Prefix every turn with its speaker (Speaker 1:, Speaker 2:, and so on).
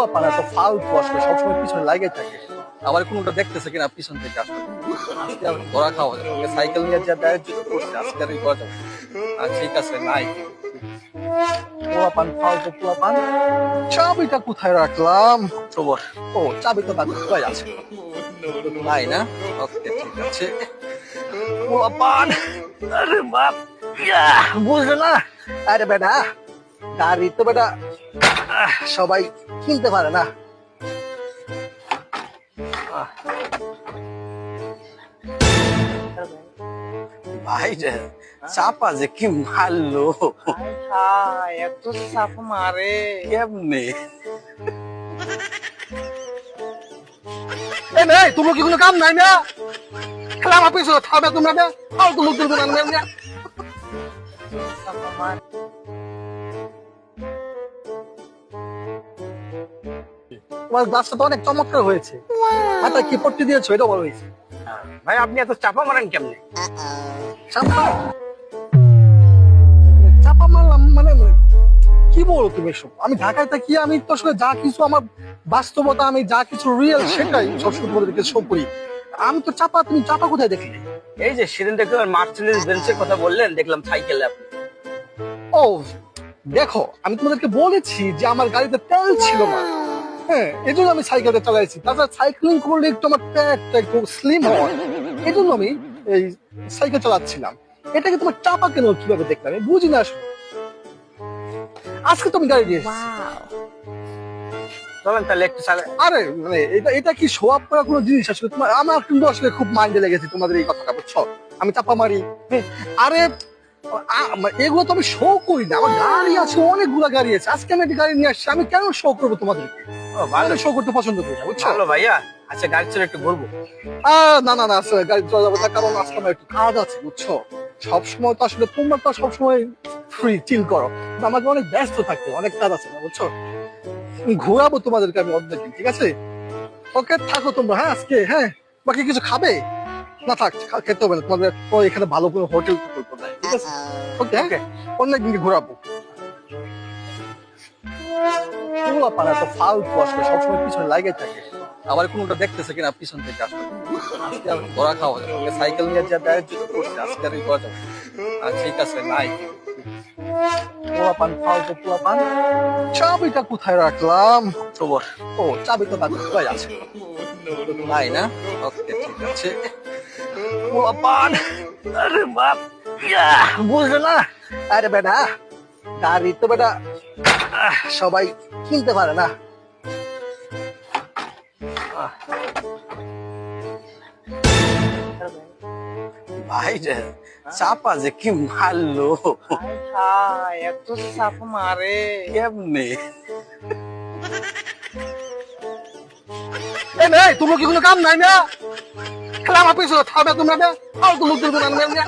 Speaker 1: পোলাপান এত ফালতু আসলে সবসময় পিছনে লাগে থাকে। আবার কোনটা দেখতেছে কিনা পিছন থেকে আসলে আজকে আর ধরা খাওয়া যাবে না। সাইকেল নিয়ে যা ডায়েট যদি করছে আজকে আর করা যাবে না। আর ঠিক আছে নাই পোলাপান ফালতু পোলাপান। চাবিটা কোথায় রাখলাম? খবর ও চাবি তো বাকি কোথায় আছে? নাই না? ওকে ঠিক আছে। পোলাপান আরে বাপ বুঝলে না? আরে বেটা গাড়ি তো বেটা সবাই কিনতে পারে না। ভাই রে চাপা যে কি মারলো,
Speaker 2: এত চাপ মারে
Speaker 1: কেমনে? এ নাই তোমার কি কোনো কাম নাই না? খেলা আমার পিছনে থাকবে তোমরা না? ফালতু লোকদের কোনো আনবে না। তোমার গ্লাসটা তো অনেক চমৎকার হয়েছে। মাথায় কি পট্টি দিয়েছো এটা বড় হয়েছে।
Speaker 2: ভাই আপনি এত চাপা মারেন কেমনে?
Speaker 1: চাপা চাপা মারলাম মানে কি বলো তুমি এসব? আমি ঢাকায় থাকি, আমি তো আসলে যা কিছু আমার বাস্তবতা, আমি যা কিছু রিয়েল সেটাই সবসময় তোমাদেরকে শো করি। আমি তো চাপা, তুমি চাপা কোথায় দেখলে?
Speaker 2: এই যে সেদিন দেখলাম মার্সিডিজ বেঞ্চের কথা বললেন, দেখলাম সাইকেলে আপনি।
Speaker 1: ও দেখো, আমি তোমাদেরকে বলেছি যে আমার গাড়িতে তেল ছিল না, হ্যাঁ এই জন্য আমি সাইকেলটা চালাইছি। তাছাড়া সাইক্লিং করলে একটু আমার পেটটা একটু স্লিম হয়, এই জন্য আমি এই সাইকেল চালাচ্ছিলাম। এটাকে তোমার চাপা কেন কিভাবে দেখলাম আমি বুঝি না আসলে। আজকে তুমি গাড়ি দিয়ে এসেছি।
Speaker 2: চলেন তাহলে একটু চালে।
Speaker 1: আরে মানে এটা এটা কি শো আপ করা কোনো জিনিস আসলে? তোমার আমার কিন্তু আসলে খুব মাইন্ডে লেগেছে তোমাদের এই কথাটা, বুঝছো? আমি চাপা মারি, হ্যাঁ, আরে এগুলো তো আমি শো করি না। আমার গাড়ি আছে, অনেকগুলো গাড়ি আছে। আজকে আমি একটা গাড়ি নিয়ে আসছি, আমি কেন শো করবো তোমাদেরকে?
Speaker 2: ও ভালো,
Speaker 1: শো করতে পছন্দ করি না, বুঝছো?
Speaker 2: ভালো ভাইয়া। আচ্ছা গাড়ি চলে একটু ঘুরবো।
Speaker 1: না না না আসলে গাড়ি চলে যাবো না, কারণ আজকে আমার একটু কাজ আছে, বুঝছো? সবসময় তো আসলে তোমরা তো সবসময় ফ্রি চিল করো, কিন্তু আমাকে অনেক ব্যস্ত থাকতে অনেক কাজ আছে না, বুঝছো? ঘোরাবো তোমাদেরকে আমি অর্ধেক দিন, ঠিক আছে? ওকে থাকো তোমরা, হ্যাঁ আজকে, হ্যাঁ বাকি কিছু খাবে না? থাক খেতে হবে না, তোমাদের তো এখানে ভালো কোনো হোটেল নাই, ঠিক আছে? ওকে ওকে অনেকদিনকে ঘোরাবো। পোলাপান এত ফালতু আসলে সবসময় পিছনে লাগে থাকে। আবার কোনটা দেখতেছে কিনা পিছন থেকে আসলে আজকে আর ধরা খাওয়া যাবে না। সাইকেল নিয়ে যা ডায়েট যদি করছে আজকে আর করা যাবে না। আর ঠিক আছে নাই পোলাপান ফালতু পোলাপান। চাবিটা কোথায় রাখলাম? খবর ও চাবি তো বাকি কোথায় আছে? নাই না? ওকে ঠিক আছে। পোলাপান আরে বাপ বুঝলে না? আরে বেটা গাড়ি তো বেটা সবাই কিনতে পারে না। ভাই রে চাপা যে কি মারলো,
Speaker 2: এত চাপ মারে
Speaker 1: কেমনে? এ নাই তোমার কি কোনো কাম নাই না? খেলা আমার পিছনে থাকবে তোমরা না? ফালতু লোকদের কোনো আনবে না।